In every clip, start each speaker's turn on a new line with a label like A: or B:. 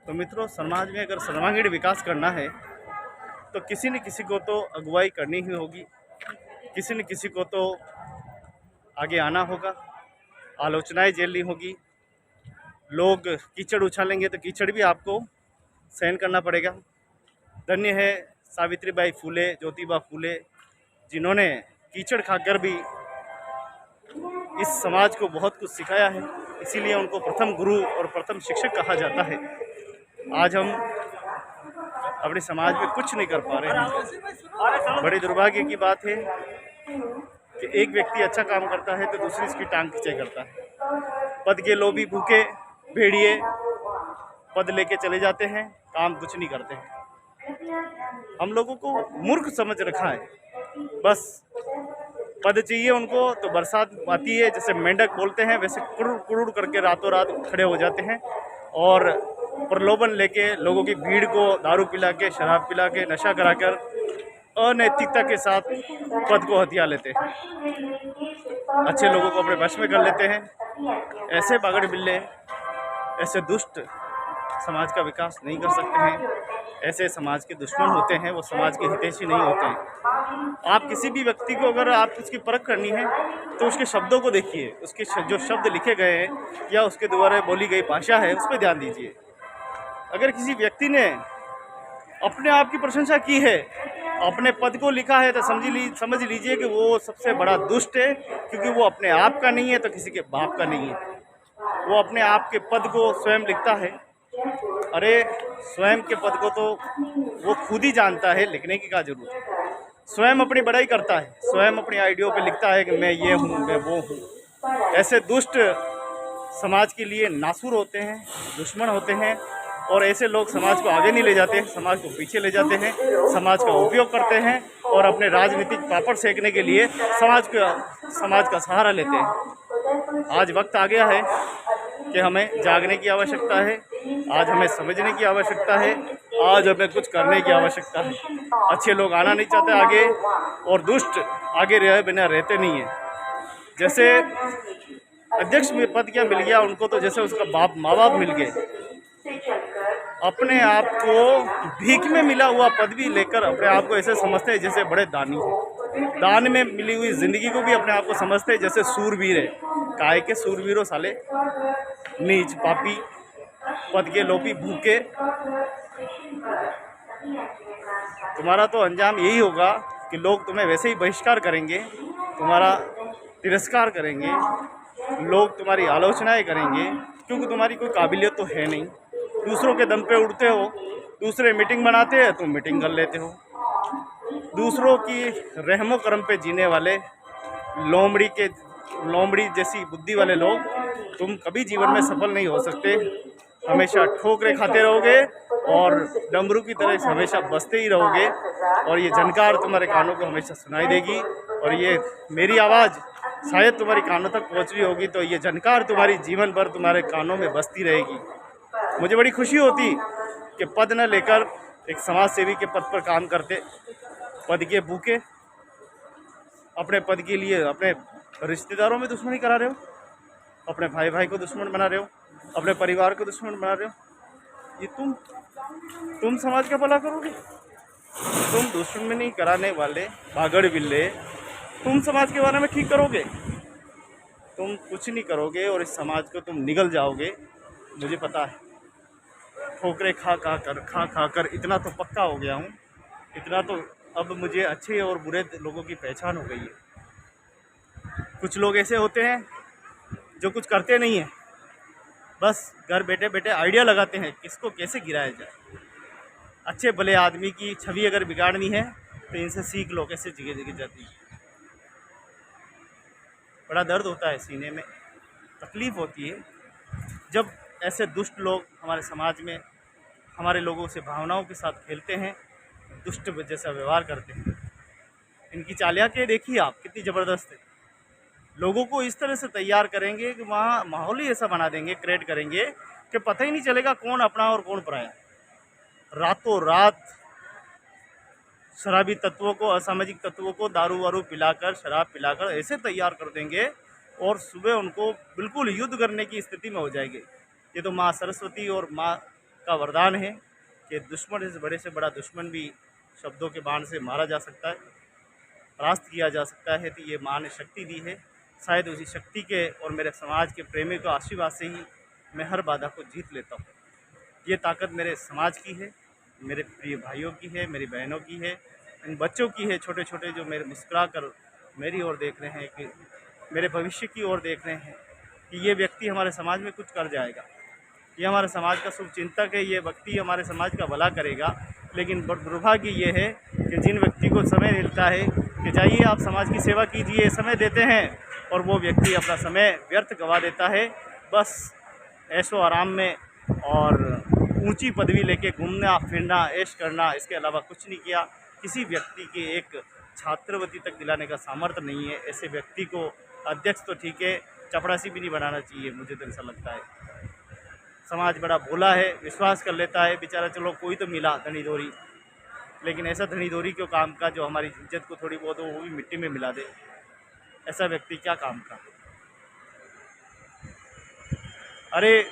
A: तो मित्रों, समाज में अगर सर्वांगीण विकास करना है तो किसी न किसी को तो अगुवाई करनी ही होगी, किसी न किसी को तो आगे आना होगा, आलोचनाएं झेलनी होगी। लोग कीचड़ उछालेंगे तो कीचड़ भी आपको सहन करना पड़ेगा। धन्य है सावित्रीबाई फूले, ज्योतिबा फूले, जिन्होंने कीचड़ खाकर भी इस समाज को बहुत कुछ सिखाया है। इसीलिए उनको प्रथम गुरु और प्रथम शिक्षक कहा जाता है। आज हम अपने समाज में कुछ नहीं कर पा रहे हैं। बड़े दुर्भाग्य की बात है कि एक व्यक्ति अच्छा काम करता है तो दूसरी इसकी टांग खींचे करता है। पद के लोभी भूखे भेड़िए पद लेके चले जाते हैं, काम कुछ नहीं करते हैं। हम लोगों को मूर्ख समझ रखा है। बस पद चाहिए उनको तो बरसात आती है, जैसे मेंढक बोलते हैं वैसे कुरुड़ कुरुड़ करके रातों रात खड़े हो जाते हैं और प्रलोभन लेके लोगों की भीड़ को दारू पिला के, शराब पिला के, नशा कराकर अनैतिकता के साथ पद को हथिया लेते हैं। अच्छे लोगों को अपने वश में कर लेते हैं। ऐसे बागड़ बिल्ले, ऐसे दुष्ट समाज का विकास नहीं कर सकते हैं। ऐसे समाज के दुश्मन होते हैं, वो समाज के हितैषी नहीं होते हैं। आप किसी भी व्यक्ति को अगर आप उसकी परख करनी है तो उसके शब्दों को देखिए, उसके जो शब्द लिखे गए हैं या उसके द्वारा बोली गई भाषा है उस पर ध्यान दीजिए। अगर किसी व्यक्ति ने अपने आप की प्रशंसा की है, अपने पद को लिखा है, तो समझ लीजिए कि वो सबसे बड़ा दुष्ट है, क्योंकि वो अपने आप का नहीं है तो किसी के बाप का नहीं है। वो अपने आप के पद को स्वयं लिखता है। अरे स्वयं के पद को तो वो खुद ही जानता है, लिखने की क्या जरूरत है। स्वयं अपनी बड़ाई करता है, स्वयं अपनी आइडियो पे लिखता है कि मैं ये हूँ, मैं वो हूँ। ऐसे दुष्ट समाज के लिए नासुर होते हैं, दुश्मन होते हैं, और ऐसे लोग समाज को आगे नहीं ले जाते, समाज को पीछे ले जाते हैं, समाज का उपयोग करते हैं और अपने राजनीतिक पापड़ सेकने के लिए समाज का सहारा लेते हैं। आज वक्त आ गया है कि हमें जागने की आवश्यकता है। आज हमें समझने की आवश्यकता है। आज हमें कुछ करने की आवश्यकता है। अच्छे लोग आना नहीं चाहते आगे, और दुष्ट आगे रहे बिना रहते नहीं है। जैसे अध्यक्ष में पद क्या मिल गया उनको, तो जैसे उसका माँ बाप मिल गए। अपने आप को भीख में मिला हुआ पद भी लेकर अपने आप को ऐसे समझते हैं जैसे बड़े दानी हैं। दान में मिली हुई जिंदगी को भी अपने आप को समझते हैं जैसे सूरवीर है। काय के सूरवीरों साले, नीच पापी, पद के लोभी भूखे। तुम्हारा तो अंजाम यही होगा कि लोग तुम्हें वैसे ही बहिष्कार करेंगे, तुम्हारा तिरस्कार करेंगे, लोग तुम्हारी आलोचनाएं करेंगे, क्योंकि तुम्हारी कोई काबिलियत तो है नहीं। दूसरों के दम पे उड़ते हो, दूसरे मीटिंग बनाते हैं तुम मीटिंग कर लेते हो। दूसरों की रहमो करम पे जीने वाले लोमड़ी जैसी बुद्धि वाले लोग, तुम कभी जीवन में सफल नहीं हो सकते। हमेशा ठोकरें खाते रहोगे और डमरू की तरह हमेशा बजते ही रहोगे, और ये झनकार तुम्हारे कानों को हमेशा सुनाई देगी। और ये मेरी आवाज़ शायद तुम्हारी कानों तक पहुंच रही होगी, तो ये झनकार तुम्हारी जीवन भर तुम्हारे कानों में बजती रहेगी। मुझे बड़ी खुशी होती कि पद न लेकर एक समाज सेवी के पद पर काम करते। पद के भूखे अपने पद के लिए अपने रिश्तेदारों में दुश्मनी करा रहे हो, अपने भाई भाई को दुश्मन बना रहे हो, अपने परिवार को दुश्मन बना रहे हो। ये तुम समाज का भला करोगे? तुम दुश्मनी कराने वाले बागड़ बिल्ले, तुम समाज के बारे में ठीक करोगे? तुम कुछ नहीं करोगे और इस समाज को तुम निगल जाओगे, मुझे पता है। ठोकरे खा कर इतना तो पक्का हो गया हूँ, इतना तो अब मुझे अच्छे और बुरे लोगों की पहचान हो गई है। कुछ लोग ऐसे होते हैं जो कुछ करते नहीं हैं, बस घर बैठे बैठे आइडिया लगाते हैं किसको कैसे गिराया जाए। अच्छे भले आदमी की छवि अगर बिगाड़नी है तो इनसे सीख लो कैसे गिर जाती है। बड़ा दर्द होता है सीने में, तकलीफ़ होती है जब ऐसे दुष्ट लोग हमारे समाज में हमारे लोगों से भावनाओं के साथ खेलते हैं, दुष्ट जैसा व्यवहार करते हैं। इनकी चालियाँ के देखिए आप, कितनी ज़बरदस्त है। लोगों को इस तरह से तैयार करेंगे कि वहाँ माहौल ही ऐसा बना देंगे, क्रिएट करेंगे कि पता ही नहीं चलेगा कौन अपना और कौन पराया। रातों रात शराबी तत्वों को, असामाजिक तत्वों को दारू वारू पिलाकर, शराब पिलाकर ऐसे तैयार कर देंगे, और सुबह उनको बिल्कुल युद्ध करने की स्थिति में हो जाएगी। ये तो माँ सरस्वती और माँ का वरदान है कि दुश्मन से बड़ा दुश्मन भी शब्दों के बाण से मारा जा सकता है, परास्त किया जा सकता है। तो ये माँ ने शक्ति दी है, शायद उसी शक्ति के और मेरे समाज के प्रेमी को आशीर्वाद से ही मैं हर बाधा को जीत लेता हूँ। ये ताकत मेरे समाज की है, मेरे प्रिय भाइयों की है, मेरी बहनों की है, इन बच्चों की है, छोटे छोटे जो मेरे मुस्कुरा कर मेरी ओर देख रहे हैं, कि मेरे भविष्य की ओर देख रहे हैं कि ये व्यक्ति हमारे समाज में कुछ कर जाएगा, ये हमारे समाज का शुभचिंतक है, ये व्यक्ति हमारे समाज का भला करेगा। लेकिन दुर्भाग्य ये है कि जिन व्यक्ति को समय मिलता है कि जाइए आप समाज की सेवा कीजिए, समय देते हैं और वो व्यक्ति अपना समय व्यर्थ गंवा देता है, बस ऐशो आराम में और ऊंची पदवी लेके घूमना फिरना ऐश करना, इसके अलावा कुछ नहीं किया। किसी व्यक्ति के एक छात्रवृत्ति तक दिलाने का सामर्थ्य नहीं है। ऐसे व्यक्ति को अध्यक्ष तो ठीक है, चपरासी भी नहीं बनाना चाहिए, मुझे तो ऐसा लगता है। समाज बड़ा भोला है, विश्वास कर लेता है बेचारा, चलो कोई तो मिला धनी धोरी, लेकिन ऐसा धनी धोरी क्यों काम का जो हमारी इज्जत को थोड़ी बहुत वो भी मिट्टी में मिला दे। ऐसा व्यक्ति क्या काम का। अरे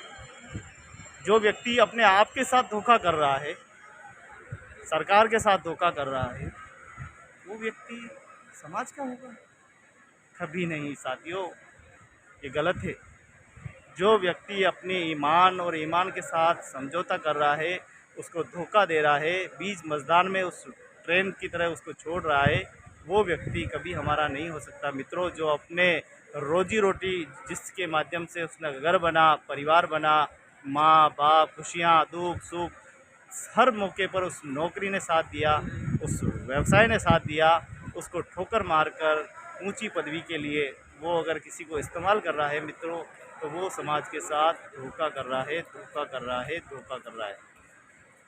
A: जो व्यक्ति अपने आप के साथ धोखा कर रहा है, सरकार के साथ धोखा कर रहा है, वो व्यक्ति समाज का होगा? कभी नहीं साथियों, ये गलत है। जो व्यक्ति अपने ईमान और ईमान के साथ समझौता कर रहा है, उसको धोखा दे रहा है, बीच मजदान में उस ट्रेन की तरह उसको छोड़ रहा है, वो व्यक्ति कभी हमारा नहीं हो सकता। मित्रों, जो अपने रोजी रोटी जिसके माध्यम से उसने घर बना, परिवार बना, माँ बाप, खुशियाँ दुख सुख, हर मौके पर उस नौकरी ने साथ दिया, उस व्यवसाय ने साथ दिया, उसको ठोकर मारकर ऊंची पदवी के लिए वो अगर किसी को इस्तेमाल कर रहा है मित्रों, तो वो समाज के साथ धोखा कर रहा है, धोखा कर रहा है, धोखा कर रहा है।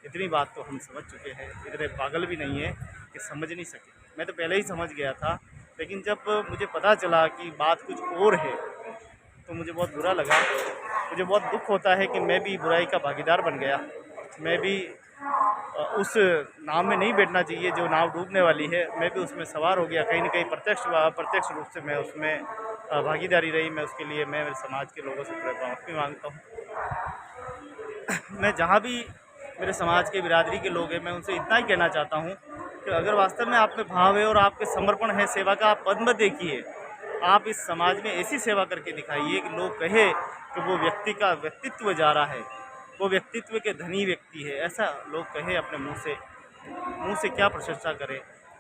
A: इतनी बात तो हम समझ चुके हैं, इतने पागल भी नहीं है कि समझ नहीं सके। मैं तो पहले ही समझ गया था, लेकिन जब मुझे पता चला कि बात कुछ और है तो मुझे बहुत बुरा लगा। मुझे बहुत दुख होता है कि मैं भी बुराई का भागीदार बन गया। मैं भी उस नाव में नहीं बैठना चाहिए जो नाव डूबने वाली है, मैं भी उसमें सवार हो गया। कहीं ना कहीं प्रत्यक्ष रूप से मैं उसमें भागीदारी रही। मैं उसके लिए मैं मेरे समाज के लोगों से माफ़ी मांगता हूँ। मैं जहाँ भी मेरे समाज के बिरादरी के लोग हैं, मैं उनसे इतना ही कहना चाहता हूँ कि अगर वास्तव में आप में भाव है और आपके समर्पण है सेवा का, आप पद मत देखिए, आप इस समाज में ऐसी सेवा करके दिखाइए कि लोग कहे कि वो व्यक्ति का व्यक्तित्व जा रहा है, वो व्यक्तित्व के धनी व्यक्ति है, ऐसा लोग कहे अपने मुंह से क्या प्रशंसा करें,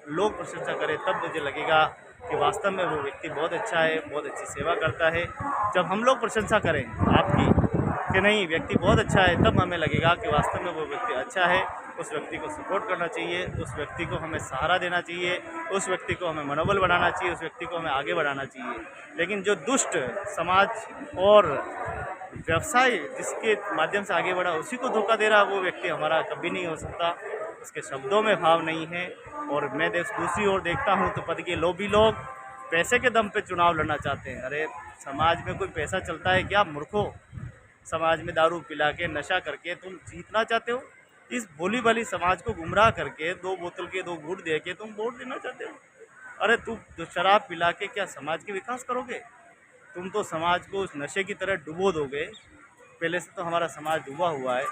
A: लोग प्रशंसा करें, तब मुझे लगेगा कि वास्तव में वो व्यक्ति बहुत अच्छा है, बहुत अच्छी सेवा करता है। जब हम लोग प्रशंसा करें आपकी कि नहीं व्यक्ति बहुत अच्छा है, तब हमें लगेगा कि वास्तव में वो व्यक्ति अच्छा है। उस व्यक्ति को सपोर्ट करना चाहिए, उस व्यक्ति को हमें सहारा देना चाहिए, उस व्यक्ति को हमें मनोबल बनाना चाहिए, उस व्यक्ति को हमें आगे बढ़ाना चाहिए। लेकिन जो दुष्ट समाज और व्यवसाय जिसके माध्यम से आगे बढ़ा उसी को धोखा दे रहा, वो व्यक्ति हमारा कभी नहीं हो सकता। उसके शब्दों में भाव नहीं है। और मैं दूसरी ओर देखता हूँ तो पद के लोभी लोग पैसे के दम पे चुनाव लड़ना चाहते हैं। अरे समाज में कोई पैसा चलता है क्या मूर्खों? समाज में दारू पिला के नशा करके तुम जीतना चाहते हो? इस भोली भाली समाज को गुमराह करके 2 बोतल के 2 घूंट दे के तुम वोट देना चाहते हो? अरे तुम शराब पिला के क्या समाज के विकास करोगे? तुम तो समाज को उस नशे की तरह डुबो दोगे। पहले से तो हमारा समाज डूबा हुआ है,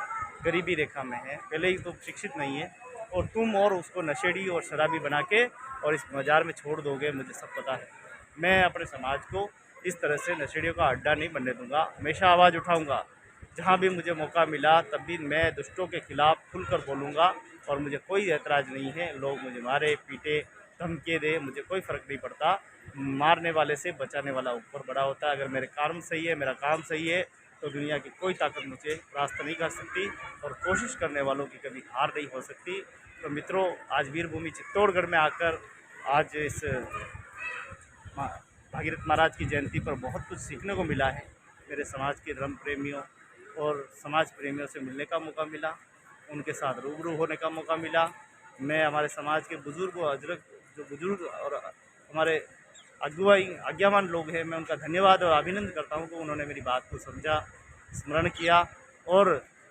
A: गरीबी रेखा में है, पहले ही तो शिक्षित नहीं है, और तुम और उसको नशेड़ी और शराबी बना के और इस बाजार में छोड़ दोगे। मुझे सब पता है। मैं अपने समाज को इस तरह से नशेड़ियों का अड्डा नहीं बनने दूंगा। हमेशा आवाज़ उठाऊंगा, जहाँ भी मुझे मौका मिला तब भी मैं दुष्टों के खिलाफ खुलकर बोलूँगा। और मुझे कोई ऐतराज़ नहीं है, लोग मुझे मारे पीटे धमके दे, मुझे कोई फ़र्क नहीं पड़ता। मारने वाले से बचाने वाला ऊपर बड़ा होता है। अगर मेरे कर्म सही है, मेरा काम सही है, तो दुनिया की कोई ताकत मुझे परास्त नहीं कर सकती, और कोशिश करने वालों की कभी हार नहीं हो सकती। तो मित्रों, आज वीरभूमि चित्तौड़गढ़ में आकर आज इस भागीरथ महाराज की जयंती पर बहुत कुछ सीखने को मिला है। मेरे समाज के धर्म प्रेमियों और समाज प्रेमियों से मिलने का मौका मिला, उनके साथ रूबरू होने का मौका मिला। मैं हमारे समाज के बुजुर्ग और हमारे आज्ञावान लोग हैं, मैं उनका धन्यवाद और अभिनंदन करता हूं कि उन्होंने मेरी बात को समझा, स्मरण किया और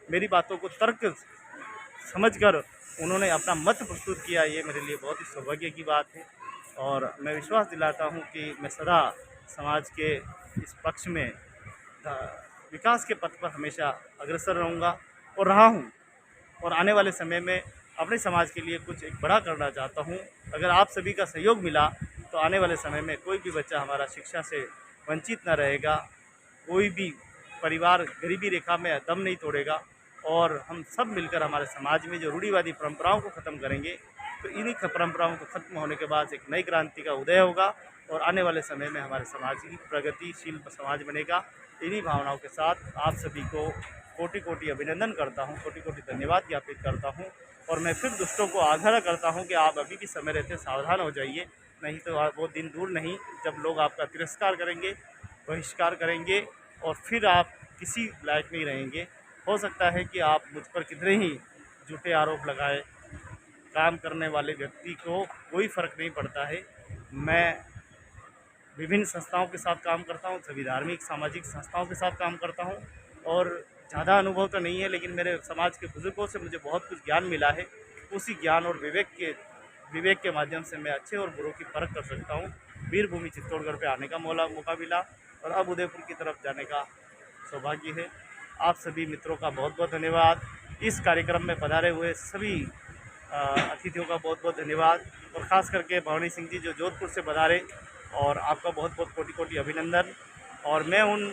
A: मेरी बातों को तर्क समझकर उन्होंने अपना मत प्रस्तुत किया। ये मेरे लिए बहुत ही सौभाग्य की बात है। और मैं विश्वास दिलाता हूं कि मैं सदा समाज के इस पक्ष में विकास के पथ पर हमेशा अग्रसर रहूँगा और रहा हूँ। और आने वाले समय में अपने समाज के लिए कुछ एक बड़ा करना चाहता हूँ। अगर आप सभी का सहयोग मिला तो आने वाले समय में कोई भी बच्चा हमारा शिक्षा से वंचित न रहेगा, कोई भी परिवार गरीबी रेखा में दम नहीं तोड़ेगा और हम सब मिलकर हमारे समाज में जो रूढ़िवादी परंपराओं को ख़त्म करेंगे तो इन्हीं परंपराओं को ख़त्म होने के बाद एक नई क्रांति का उदय होगा और आने वाले समय में हमारे समाज की प्रगतिशील समाज बनेगा। इन्हीं भावनाओं के साथ आप सभी को कोटि कोटि अभिनंदन करता हूँ, कोटि कोटि धन्यवाद ज्ञापित करता हूँ। और मैं फिर दुष्टों को आग्रह करता हूँ कि आप अभी भी समय रहते सावधान हो जाइए, नहीं तो वो दिन दूर नहीं जब लोग आपका तिरस्कार करेंगे, बहिष्कार करेंगे और फिर आप किसी लायक नहीं रहेंगे। हो सकता है कि आप मुझ पर कितने ही झूठे आरोप लगाए, काम करने वाले व्यक्ति को कोई फ़र्क नहीं पड़ता है। मैं विभिन्न संस्थाओं के साथ काम करता हूँ, सभी धार्मिक सामाजिक संस्थाओं के साथ काम करता हूँ और ज़्यादा अनुभव तो नहीं है, लेकिन मेरे समाज के बुजुर्गों से मुझे बहुत कुछ ज्ञान मिला है। उसी ज्ञान और विवेक के माध्यम से मैं अच्छे और बुरों की परख कर सकता हूँ। वीरभूमि चित्तौड़गढ़ पे आने का मौका मिला और अब उदयपुर की तरफ जाने का सौभाग्य है। आप सभी मित्रों का बहुत बहुत धन्यवाद। इस कार्यक्रम में पधारे हुए सभी अतिथियों का बहुत बहुत धन्यवाद और ख़ास करके भवानी सिंह जी जो जोधपुर से पधारे और आपका बहुत बहुत कोटि कोटि अभिनंदन। और मैं उन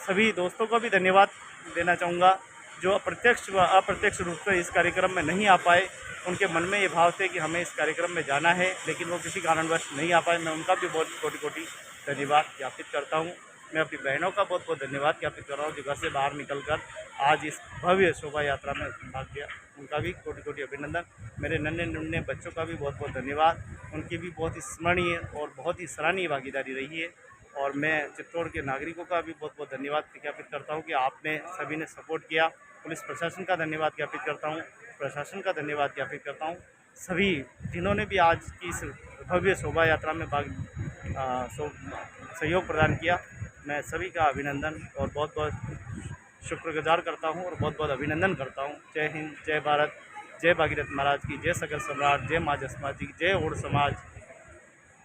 A: सभी दोस्तों को भी धन्यवाद देना चाहूँगा जो प्रत्यक्ष व अप्रत्यक्ष रूप से इस कार्यक्रम में नहीं आ पाए। उनके मन में ये भाव थे कि हमें इस कार्यक्रम में जाना है, लेकिन वो किसी कारणवश नहीं आ पाए। मैं उनका भी बहुत कोटि कोटि धन्यवाद ज्ञापित करता हूँ। मैं अपनी बहनों का बहुत बहुत धन्यवाद ज्ञापित कर रहा हूँ जो घर से बाहर निकलकर आज इस भव्य शोभा यात्रा में भाग लिया, उनका भी कोटि कोटि अभिनंदन। मेरे नन्हे नुन्ने बच्चों का भी बहुत बहुत धन्यवाद, उनकी भी बहुत ही स्मरणीय और बहुत ही सराहनीय भागीदारी रही है। और मैं चित्तौड़ के नागरिकों का भी बहुत बहुत धन्यवाद ज्ञापित करता हूँ कि आपने सभी ने सपोर्ट किया। पुलिस प्रशासन का धन्यवाद ज्ञापित करता हूँ, प्रशासन का धन्यवाद ज्ञापित करता हूँ, सभी जिन्होंने भी आज की इस भव्य शोभा यात्रा में सहयोग प्रदान किया। मैं सभी का अभिनंदन और बहुत बहुत शुक्रगुजार करता हूँ और बहुत बहुत अभिनंदन करता हूँ। जय हिंद, जय भारत, जय भागीरथ महाराज की, जय सकल सम्राट, जय माँ जसमा जी, जय ओड़ समाज।